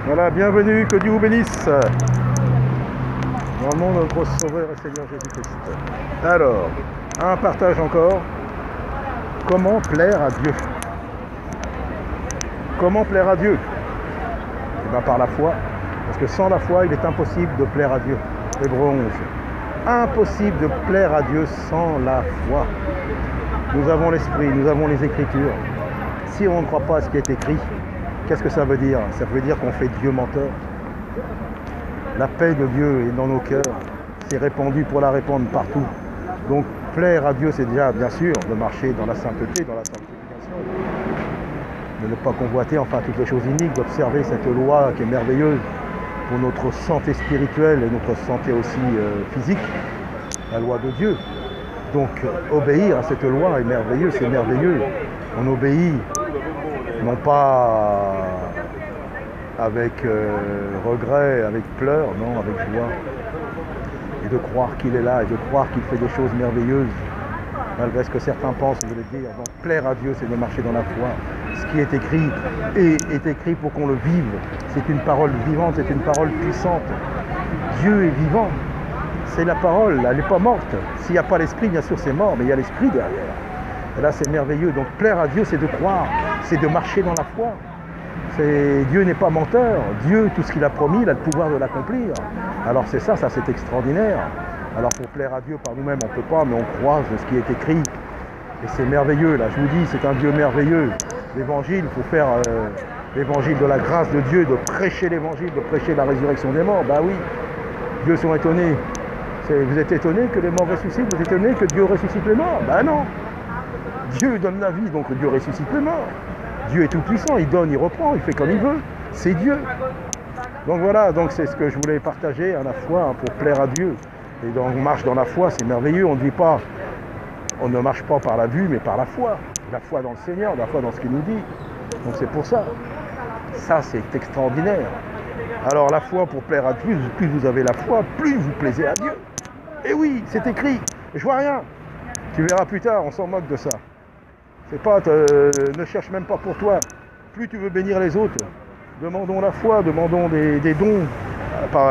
Voilà, bienvenue, que Dieu vous bénisse dans le monde de notre Sauveur et Seigneur Jésus-Christ. Alors, un partage encore. Comment plaire à Dieu? Comment plaire à Dieu? Eh bien par la foi, parce que sans la foi, il est impossible de plaire à Dieu. Hébreux 11. Impossible de plaire à Dieu sans la foi. Nous avons l'Esprit, nous avons les Écritures. Si on ne croit pas à ce qui est écrit, qu'est-ce que ça veut dire? Ça veut dire qu'on fait Dieu menteur. La paix de Dieu est dans nos cœurs. C'est répandu pour la répandre partout. Donc plaire à Dieu, c'est déjà bien sûr de marcher dans la sainteté, dans la sanctification. De ne pas convoiter enfin toutes les choses iniques, d'observer cette loi qui est merveilleuse pour notre santé spirituelle et notre santé aussi physique, la loi de Dieu. Donc obéir à cette loi est merveilleux, c'est merveilleux. On obéit non pas avec regret, avec pleurs, non, avec joie. Et de croire qu'il est là, et de croire qu'il fait des choses merveilleuses, malgré ce que certains pensent, je voulais dire. Donc plaire à Dieu, c'est de marcher dans la foi. Ce qui est écrit est écrit pour qu'on le vive. C'est une parole vivante, c'est une parole puissante. Dieu est vivant. C'est la parole, elle n'est pas morte. S'il n'y a pas l'esprit, bien sûr c'est mort, mais il y a l'esprit derrière. Et là c'est merveilleux. Donc plaire à Dieu, c'est de croire, c'est de marcher dans la foi. Dieu n'est pas menteur. Dieu, tout ce qu'il a promis, il a le pouvoir de l'accomplir. Alors c'est ça c'est extraordinaire. Alors pour plaire à Dieu par nous-mêmes, on ne peut pas, mais on croise ce qui est écrit. Et c'est merveilleux, là je vous dis, c'est un Dieu merveilleux. L'évangile, il faut faire l'évangile de la grâce de Dieu, de prêcher l'évangile, de prêcher la résurrection des morts. Bah oui, Dieu sont étonnés. Vous êtes étonnés que les morts ressuscitent? Vous êtes étonnés que Dieu ressuscite les morts? Ben non. Dieu donne la vie, donc Dieu ressuscite les morts. Dieu est tout puissant, il donne, il reprend, il fait comme il veut. C'est Dieu. Donc voilà, donc c'est ce que je voulais partager à la foi pour plaire à Dieu. Et donc on marche dans la foi, c'est merveilleux. On ne dit pas, on ne marche pas par la vue, mais par la foi. La foi dans le Seigneur, la foi dans ce qu'il nous dit. Donc c'est pour ça. Ça c'est extraordinaire. Alors la foi pour plaire à Dieu, plus vous avez la foi, plus vous plaisez à Dieu. Et oui, c'est écrit. Je vois rien. Tu verras plus tard, on s'en moque de ça. C'est pas, ne cherche même pas pour toi. Plus tu veux bénir les autres, demandons la foi, demandons des dons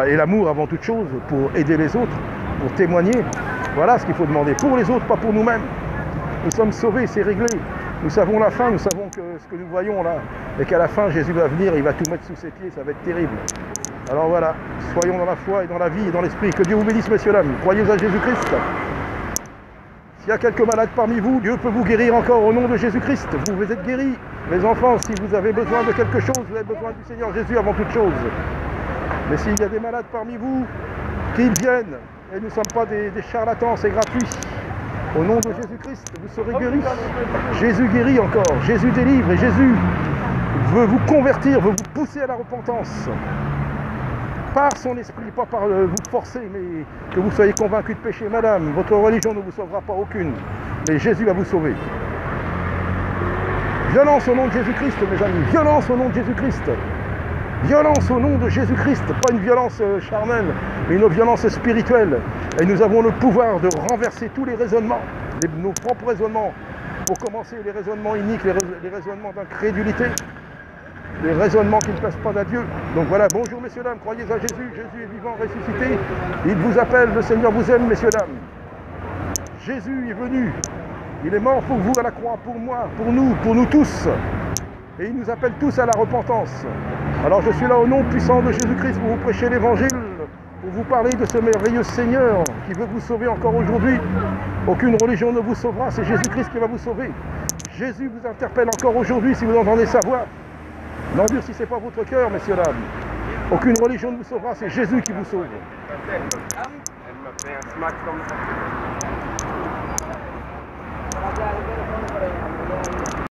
et l'amour avant toute chose pour aider les autres, pour témoigner. Voilà ce qu'il faut demander pour les autres, pas pour nous-mêmes. Nous sommes sauvés, c'est réglé. Nous savons la fin, nous savons que ce que nous voyons là, et qu'à la fin Jésus va venir, il va tout mettre sous ses pieds, ça va être terrible. Alors voilà, soyons dans la foi et dans la vie et dans l'esprit. Que Dieu vous bénisse, messieurs, dames. Croyez à Jésus-Christ. S'il y a quelques malades parmi vous, Dieu peut vous guérir encore au nom de Jésus-Christ. Vous êtes guéris. Les enfants, si vous avez besoin de quelque chose, vous avez besoin du Seigneur Jésus avant toute chose. Mais s'il y a des malades parmi vous, qu'ils viennent. Et nous ne sommes pas des charlatans, c'est gratuit. Au nom de Jésus-Christ, vous serez guéris. Jésus guérit encore. Jésus délivre. Et Jésus veut vous convertir, veut vous pousser à la repentance. Par son esprit, pas par vous forcer, mais que vous soyez convaincus de péché. Madame, votre religion ne vous sauvera pas aucune, mais Jésus va vous sauver. Violence au nom de Jésus-Christ, mes amis, violence au nom de Jésus-Christ. Violence au nom de Jésus-Christ, pas une violence charnelle, mais une violence spirituelle. Et nous avons le pouvoir de renverser tous les raisonnements, nos propres raisonnements, pour commencer les raisonnements iniques, les raisonnements d'incrédulité. Les raisonnements qui ne plaisent pas à Dieu. Donc voilà, bonjour messieurs, dames, croyez à Jésus, Jésus est vivant, ressuscité. Il vous appelle, le Seigneur vous aime, messieurs, dames. Jésus est venu, il est mort pour vous à la croix, pour moi, pour nous tous. Et il nous appelle tous à la repentance. Alors je suis là au nom puissant de Jésus-Christ pour vous prêcher l'évangile, pour vous parler de ce merveilleux Seigneur qui veut vous sauver encore aujourd'hui. Aucune religion ne vous sauvera, c'est Jésus-Christ qui va vous sauver. Jésus vous interpelle encore aujourd'hui si vous entendez sa voix. N'endurcissez pas votre cœur, messieurs, dames. Aucune religion ne vous sauvera, c'est Jésus qui vous sauve. Elle me fait un smack comme ça.